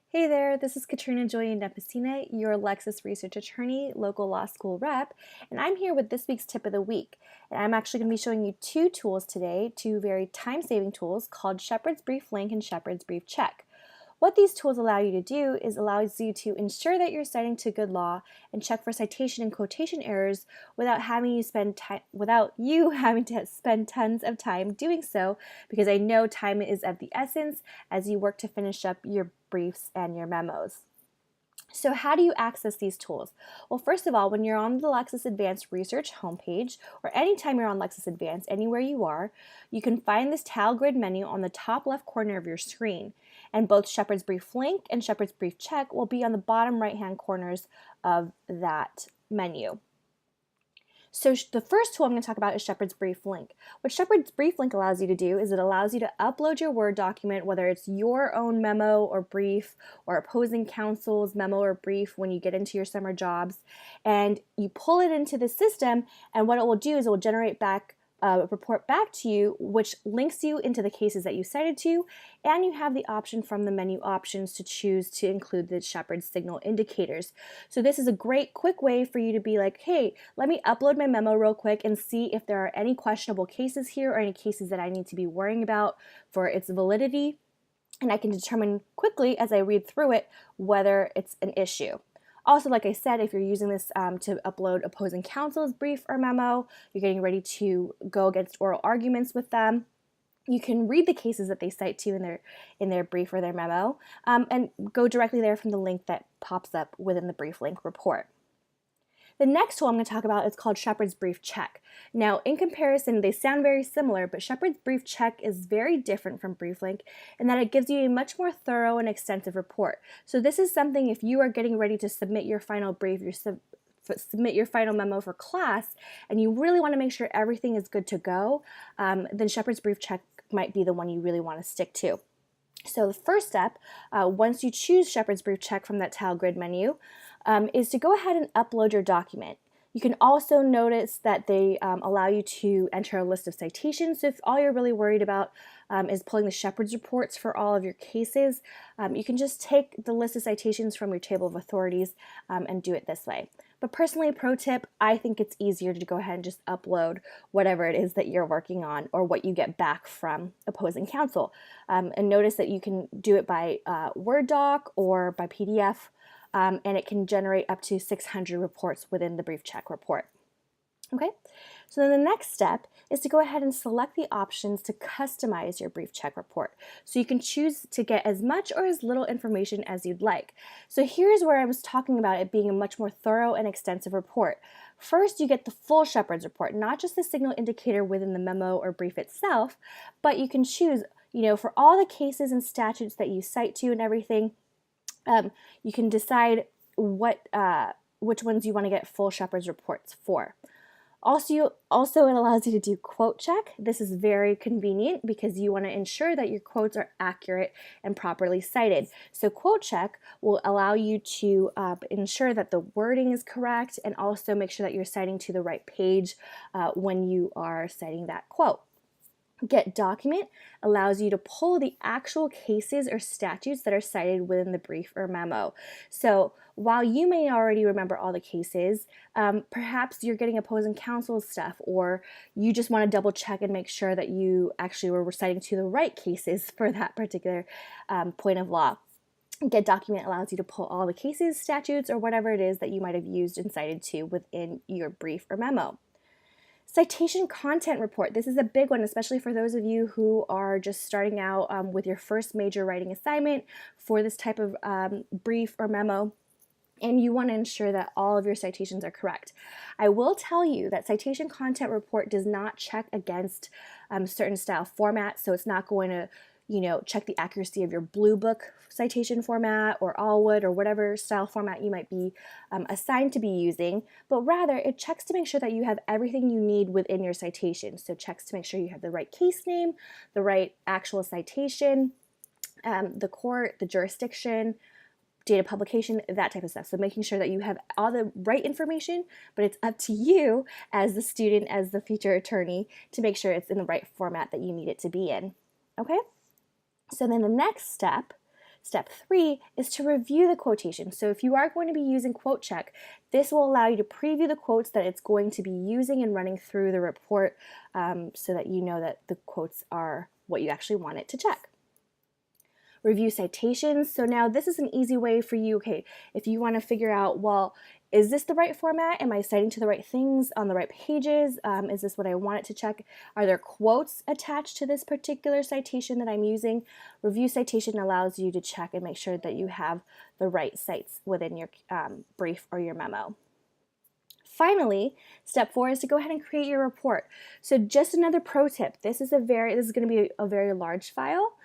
Hey there, this is Katrina Joy Nepesina, your Lexis Research Attorney, local law school rep, and I'm here with this week's tip of the week. And I'm actually going to be showing you two tools today, two very time-saving tools called Shepard's BriefLink and Shepard's BriefCheck. What these tools allow you to do is allows you to ensure that you're citing to good law and check for citation and quotation errors without you having to spend tons of time doing so, because I know time is of the essence as you work to finish up your briefs and your memos. So how do you access these tools? Well, first of all, when you're on the Lexis Advanced Research homepage, or anytime you're on Lexis Advanced, anywhere you are, you can find this tile grid menu on the top left corner of your screen. And both Shepard's BriefLink and Shepard's BriefCheck will be on the bottom right-hand corners of that menu. So the first tool I'm going to talk about is Shepard's BriefLink. What Shepard's BriefLink allows you to do is it allows you to upload your Word document, whether it's your own memo or brief or opposing counsel's memo or brief when you get into your summer jobs, and you pull it into the system, and what it will do is it will generate back a report back to you, which links you into the cases that you cited to, and you have the option from the menu options to choose to include the Shepard signal indicators. So this is a great quick way for you to be like, hey, let me upload my memo real quick and see if there are any questionable cases here or any cases that I need to be worrying about for its validity, and I can determine quickly as I read through it whether it's an issue. Also, like I said, if you're using this to upload opposing counsel's brief or memo, you're getting ready to go against oral arguments with them, you can read the cases that they cite to in their brief or their memo, and go directly there from the link that pops up within the BriefLink report. The next tool I'm going to talk about is called Shepard's BriefCheck. Now, in comparison, they sound very similar, but Shepard's BriefCheck is very different from BriefLink in that it gives you a much more thorough and extensive report. So this is something if you are getting ready to submit your final brief, submit your final memo for class, and you really want to make sure everything is good to go, then Shepard's BriefCheck might be the one you really want to stick to. So the first step, once you choose Shepard's BriefCheck from that tile grid menu, is to go ahead and upload your document. You can also notice that they allow you to enter a list of citations. So if all you're really worried about is pulling the Shepard's reports for all of your cases, you can just take the list of citations from your table of authorities and do it this way. But personally, pro tip, I think it's easier to go ahead and just upload whatever it is that you're working on or what you get back from opposing counsel. And notice that you can do it by Word doc or by PDF, and it can generate up to 600 reports within the BriefCheck report. Okay, so then the next step is to go ahead and select the options to customize your BriefCheck report. So you can choose to get as much or as little information as you'd like. So here's where I was talking about it being a much more thorough and extensive report. First, you get the full Shepard's report, not just the signal indicator within the memo or brief itself, but you can choose, for all the cases and statutes that you cite to and everything, you can decide which ones you want to get full Shepard's reports for. Also, it allows you to do quote check. This is very convenient because you want to ensure that your quotes are accurate and properly cited. So quote check will allow you to ensure that the wording is correct and also make sure that you're citing to the right page when you are citing that quote. Get document allows you to pull the actual cases or statutes that are cited within the brief or memo. So while you may already remember all the cases, perhaps you're getting opposing counsel stuff, or you just want to double check and make sure that you actually were reciting to the right cases for that particular point of law. Get document allows you to pull all the cases, statutes, or whatever it is that you might have used and cited to within your brief or memo. Citation content report. This is a big one, especially for those of you who are just starting out with your first major writing assignment for this type of brief or memo, and you want to ensure that all of your citations are correct. I will tell you that citation content report does not check against certain style formats, so it's not going to check the accuracy of your Blue Book citation format or Allwood or whatever style format you might be assigned to be using, but rather it checks to make sure that you have everything you need within your citation. So it checks to make sure you have the right case name, the right actual citation, the court, the jurisdiction, date of publication, that type of stuff. So making sure that you have all the right information, but it's up to you as the student, as the future attorney, to make sure it's in the right format that you need it to be in. Okay? So then the next step Step 3 is to review the quotation. So if you are going to be using BriefCheck, this will allow you to preview the quotes that it's going to be using and running through the report so that you know that the quotes are what you actually want it to check. Review citations. So now this is an easy way for you, okay, if you want to figure out, well, is this the right format? Am I citing to the right things on the right pages? Is this what I want it to check? Are there quotes attached to this particular citation that I'm using? Review citation allows you to check and make sure that you have the right cites within your brief or your memo. Finally, step 4 is to go ahead and create your report. So just another pro tip. This is going to be a very large file.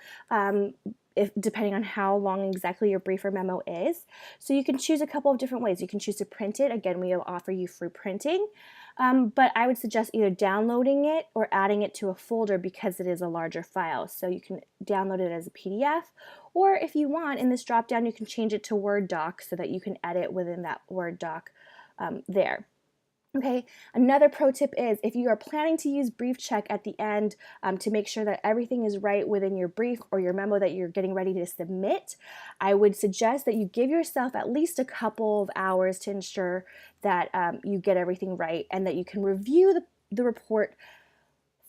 Depending on how long exactly your brief or memo is. So you can choose a couple of different ways. You can choose to print it. Again, we will offer you free printing, but I would suggest either downloading it or adding it to a folder because it is a larger file. So you can download it as a PDF, or if you want, in this drop down, you can change it to Word doc so that you can edit within that Word doc there. Okay, another pro tip is if you are planning to use BriefCheck at the end to make sure that everything is right within your brief or your memo that you're getting ready to submit, I would suggest that you give yourself at least a couple of hours to ensure that you get everything right and that you can review the report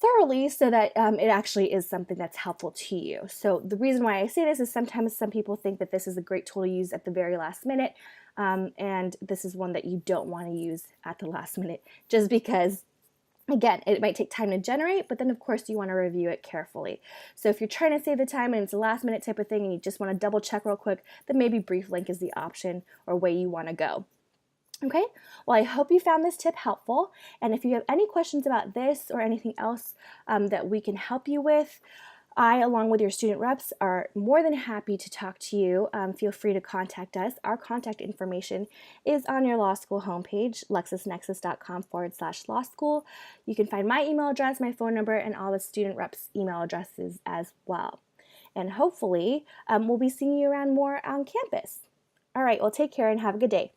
thoroughly so that it actually is something that's helpful to you. So the reason why I say this is sometimes some people think that this is a great tool to use at the very last minute, and this is one that you don't want to use at the last minute just because, again, it might take time to generate, but then of course you want to review it carefully. So if you're trying to save the time and it's a last minute type of thing and you just want to double check real quick, then maybe BriefLink is the option or way you want to go. Okay, well, I hope you found this tip helpful, and if you have any questions about this or anything else that we can help you with, I, along with your student reps, are more than happy to talk to you. Feel free to contact us. Our contact information is on your law school homepage, lexisnexis.com/law school. You can find my email address, my phone number, and all the student reps' email addresses as well. And hopefully, we'll be seeing you around more on campus. All right, well, take care and have a good day.